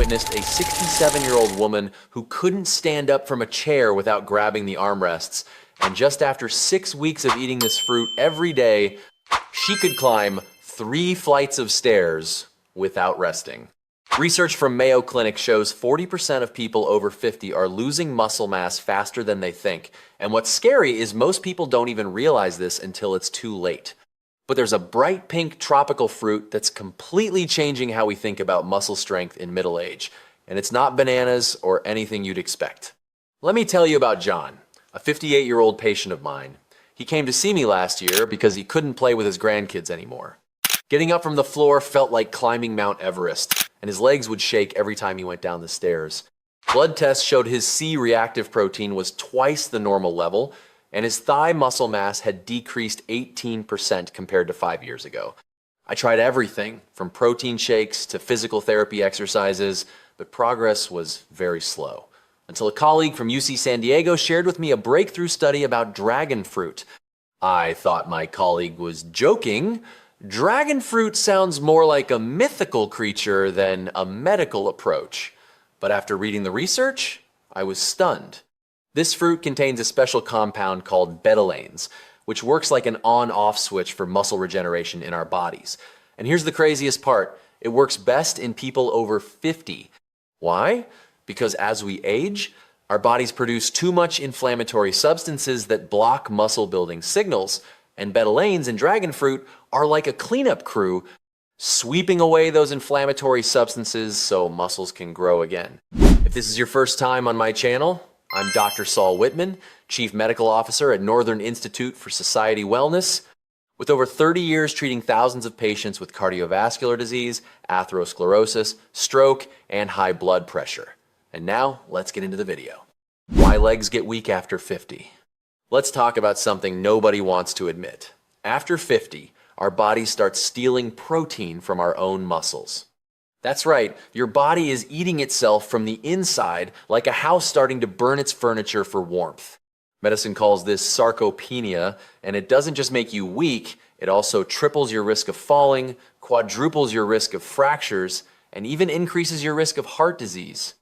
witnessed a 67-year-old woman who couldn't stand up from a chair without grabbing the armrests. And just after 6 weeks of eating this fruit every day, she could climb 3 flights of stairs without resting. Research from Mayo Clinic shows 40% of people over 50 are losing muscle mass faster than they think. And what's scary is most people don't even realize this until it's too late. But there's a bright pink tropical fruit that's completely changing how we think about muscle strength in middle age. And it's not bananas or anything you'd expect. Let me tell you about John, a 58-year-old patient of mine. He came to see me last year because he couldn't play with his grandkids anymore. Getting up from the floor felt like climbing Mount Everest, and his legs would shake every time he went down the stairs. Blood tests showed his C-reactive protein was twice the normal level, and his thigh muscle mass had decreased 18% compared to 5 years ago. I tried everything, from protein shakes to physical therapy exercises, but progress was very slow. Until a colleague from UC San Diego shared with me a breakthrough study about dragon fruit. I thought my colleague was joking. Dragon fruit sounds more like a mythical creature than a medical approach. But after reading the research, I was stunned. This fruit contains a special compound called betalains, which works like an on-off switch for muscle regeneration in our bodies. And here's the craziest part. It works best in people over 50. Why? Because as we age, our bodies produce too much inflammatory substances that block muscle building signals, and betalains in dragon fruit are like a cleanup crew, sweeping away those inflammatory substances so muscles can grow again. If this is your first time on my channel, I'm Dr. Saul Whitman, Chief Medical Officer at Northern Institute for Society Wellness, with over 30 years treating thousands of patients with cardiovascular disease, atherosclerosis, stroke, and high blood pressure. And now, let's get into the video. Why legs get weak after 50? Let's talk about something nobody wants to admit. After 50, our body starts stealing protein from our own muscles. That's right, your body is eating itself from the inside like a house starting to burn its furniture for warmth. Medicine calls this sarcopenia, and it doesn't just make you weak, it also triples your risk of falling, quadruples your risk of fractures, and even increases your risk of heart disease.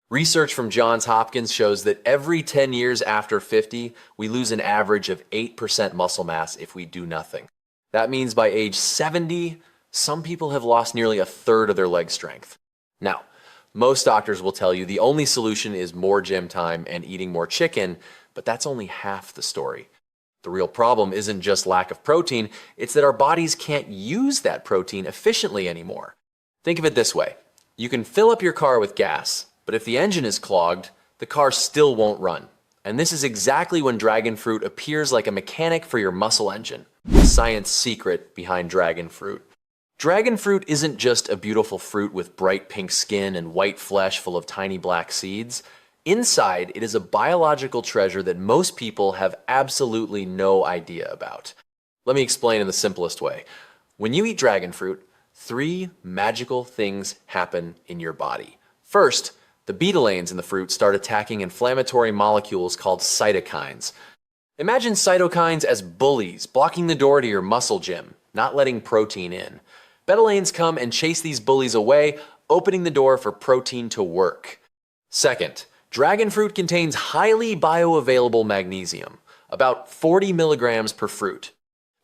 Research from Johns Hopkins shows that every 10 years after 50, we lose an average of 8% muscle mass if we do nothing. That means by age 70, some people have lost nearly a third of their leg strength. Now, most doctors will tell you the only solution is more gym time and eating more chicken, but that's only half the story. The real problem isn't just lack of protein, it's that our bodies can't use that protein efficiently anymore. Think of it this way. You can fill up your car with gas, but if the engine is clogged, the car still won't run. And this is exactly when dragon fruit appears like a mechanic for your muscle engine. The science secret behind dragon fruit. Dragon fruit isn't just a beautiful fruit with bright pink skin and white flesh full of tiny black seeds. Inside, it is a biological treasure that most people have absolutely no idea about. Let me explain in the simplest way. When you eat dragon fruit, 3 magical things happen in your body. First, the betalains in the fruit start attacking inflammatory molecules called cytokines. Imagine cytokines as bullies, blocking the door to your muscle gym, not letting protein in. Betalains come and chase these bullies away, opening the door for protein to work. Second, dragon fruit contains highly bioavailable magnesium, about 40 milligrams per fruit.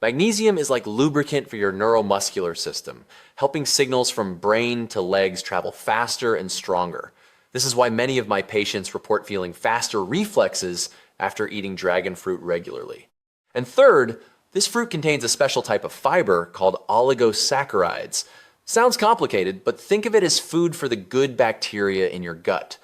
Magnesium is like lubricant for your neuromuscular system, helping signals from brain to legs travel faster and stronger. This is why many of my patients report feeling faster reflexes after eating dragon fruit regularly. And third, this fruit contains a special type of fiber called oligosaccharides. Sounds complicated, but think of it as food for the good bacteria in your gut.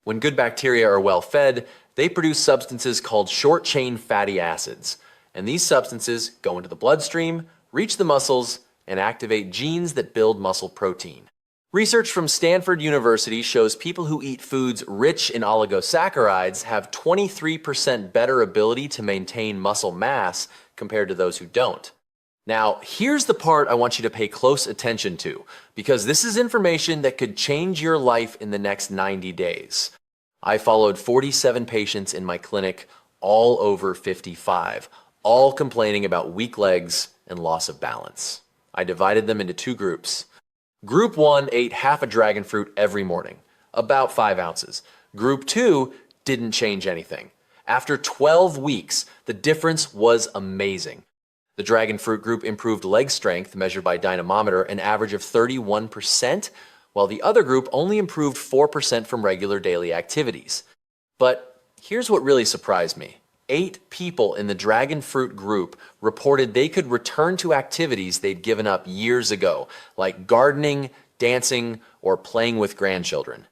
When good bacteria are well fed, they produce substances called short-chain fatty acids. And these substances go into the bloodstream, reach the muscles, and activate genes that build muscle protein. Research from Stanford University shows people who eat foods rich in oligosaccharides have 23% better ability to maintain muscle mass compared to those who don't. Now, here's the part I want you to pay close attention to, because this is information that could change your life in the next 90 days. I followed 47 patients in my clinic, all over 55, all complaining about weak legs and loss of balance. I divided them into 2 groups. Group 1 ate half a dragon fruit every morning. about 5 ounces. Group 2 didn't change anything. After 12 weeks, the difference was amazing. The dragon fruit group improved leg strength, measured by dynamometer, an average of 31%, while the other group only improved 4% from regular daily activities. But here's what really surprised me. 8 people in the dragon fruit group reported they could return to activities they'd given up years ago, like gardening, dancing, or playing with grandchildren.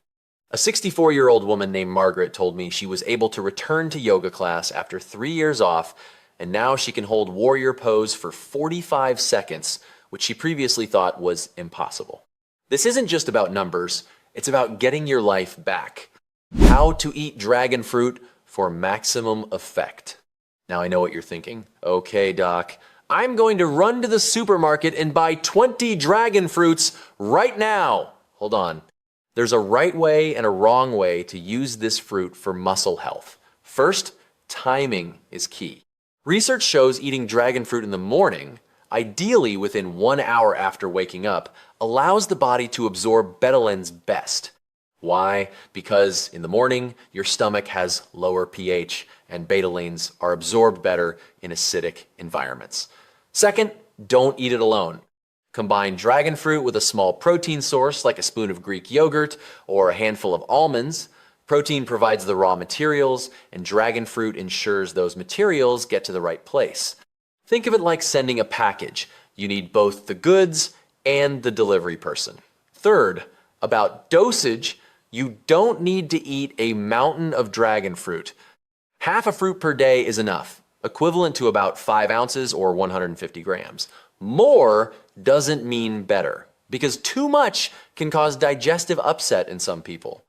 A 64-year-old woman named Margaret told me she was able to return to yoga class after 3 years off, and now she can hold warrior pose for 45 seconds, which she previously thought was impossible. This isn't just about numbers, it's about getting your life back. How to eat dragon fruit for maximum effect. Now I know what you're thinking. Okay, doc, I'm going to run to the supermarket and buy 20 dragon fruits right now. Hold on. There's a right way and a wrong way to use this fruit for muscle health. First, timing is key. Research shows eating dragon fruit in the morning, ideally within 1 hour after waking up, allows the body to absorb betalains best. Why? Because in the morning, your stomach has lower pH and betalains are absorbed better in acidic environments. Second, don't eat it alone. Combine dragon fruit with a small protein source like a spoon of Greek yogurt or a handful of almonds. Protein provides the raw materials, and dragon fruit ensures those materials get to the right place. Think of it like sending a package. You need both the goods and the delivery person. Third, about dosage, you don't need to eat a mountain of dragon fruit. Half a fruit per day is enough, equivalent to about 5 ounces or 150 grams. More doesn't mean better, because too much can cause digestive upset in some people.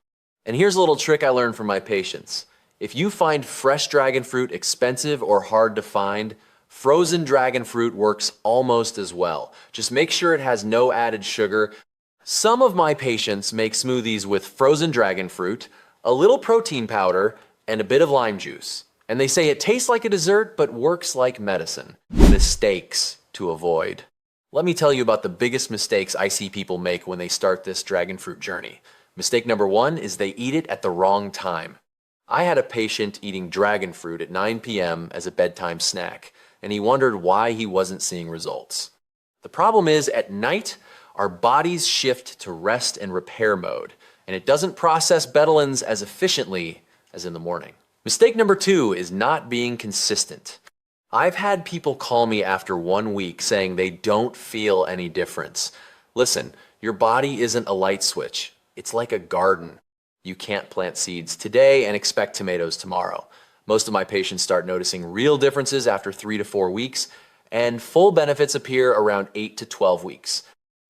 And here's a little trick I learned from my patients. If you find fresh dragon fruit expensive or hard to find, frozen dragon fruit works almost as well. Just make sure it has no added sugar. Some of my patients make smoothies with frozen dragon fruit, a little protein powder, and a bit of lime juice. And they say it tastes like a dessert, but works like medicine. Mistakes to avoid. Let me tell you about the biggest mistakes I see people make when they start this dragon fruit journey. Mistake number 1 is they eat it at the wrong time. I had a patient eating dragon fruit at 9 p.m. as a bedtime snack, and he wondered why he wasn't seeing results. The problem is, at night, our bodies shift to rest and repair mode, and it doesn't process betalains as efficiently as in the morning. Mistake number 2 is not being consistent. I've had people call me after 1 week saying they don't feel any difference. Listen, your body isn't a light switch. It's like a garden. You can't plant seeds today and expect tomatoes tomorrow. Most of my patients start noticing real differences after 3 to 4 weeks, and full benefits appear around 8 to 12 weeks.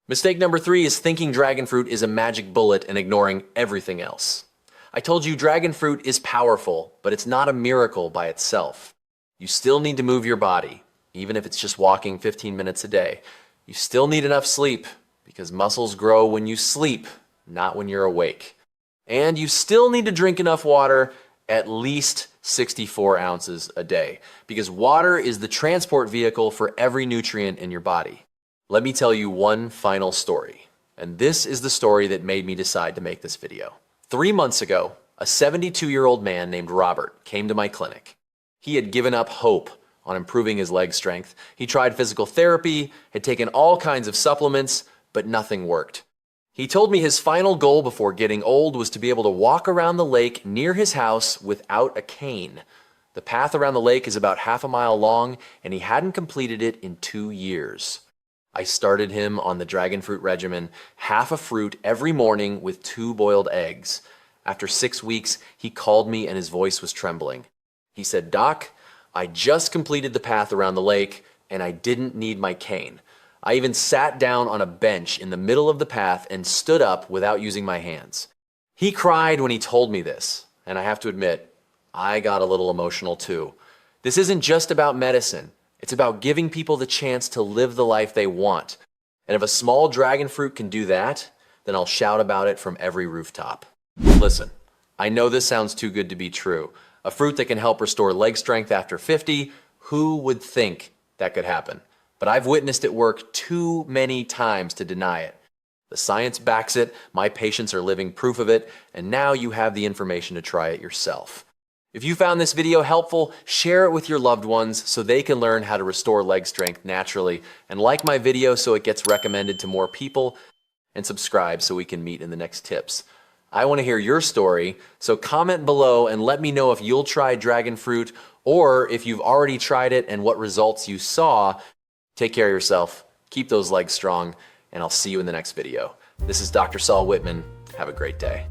Mistake number 3 is thinking dragon fruit is a magic bullet and ignoring everything else. I told you dragon fruit is powerful, but it's not a miracle by itself. You still need to move your body, even if it's just walking 15 minutes a day. You still need enough sleep, because muscles grow when you sleep, not when you're awake. And you still need to drink enough water, at least 64 ounces a day, because water is the transport vehicle for every nutrient in your body. Let me tell you one final story, and this is the story that made me decide to make this video. 3 months ago, a 72-year-old man named Robert came to my clinic. He had given up hope on improving his leg strength. He tried physical therapy, had taken all kinds of supplements, but nothing worked. He told me his final goal before getting old was to be able to walk around the lake near his house without a cane. The path around the lake is about half a mile long, and he hadn't completed it in 2 years. I started him on the dragon fruit regimen, half a fruit every morning with 2 boiled eggs. After 6 weeks, he called me and his voice was trembling. He said, "Doc, I just completed the path around the lake, and I didn't need my cane. I even sat down on a bench in the middle of the path and stood up without using my hands." He cried when he told me this, and I have to admit, I got a little emotional too. This isn't just about medicine. It's about giving people the chance to live the life they want. And if a small dragon fruit can do that, then I'll shout about it from every rooftop. Listen, I know this sounds too good to be true. A fruit that can help restore leg strength after 50, who would think that could happen? But I've witnessed it work too many times to deny it. The science backs it, my patients are living proof of it, and now you have the information to try it yourself. If you found this video helpful, share it with your loved ones so they can learn how to restore leg strength naturally. And like my video so it gets recommended to more people, and subscribe so we can meet in the next tips. I want to hear your story, so comment below and let me know if you'll try dragon fruit or if you've already tried it and what results you saw. Take care of yourself, keep those legs strong, and I'll see you in the next video. This is Dr. Saul Whitman. Have a great day.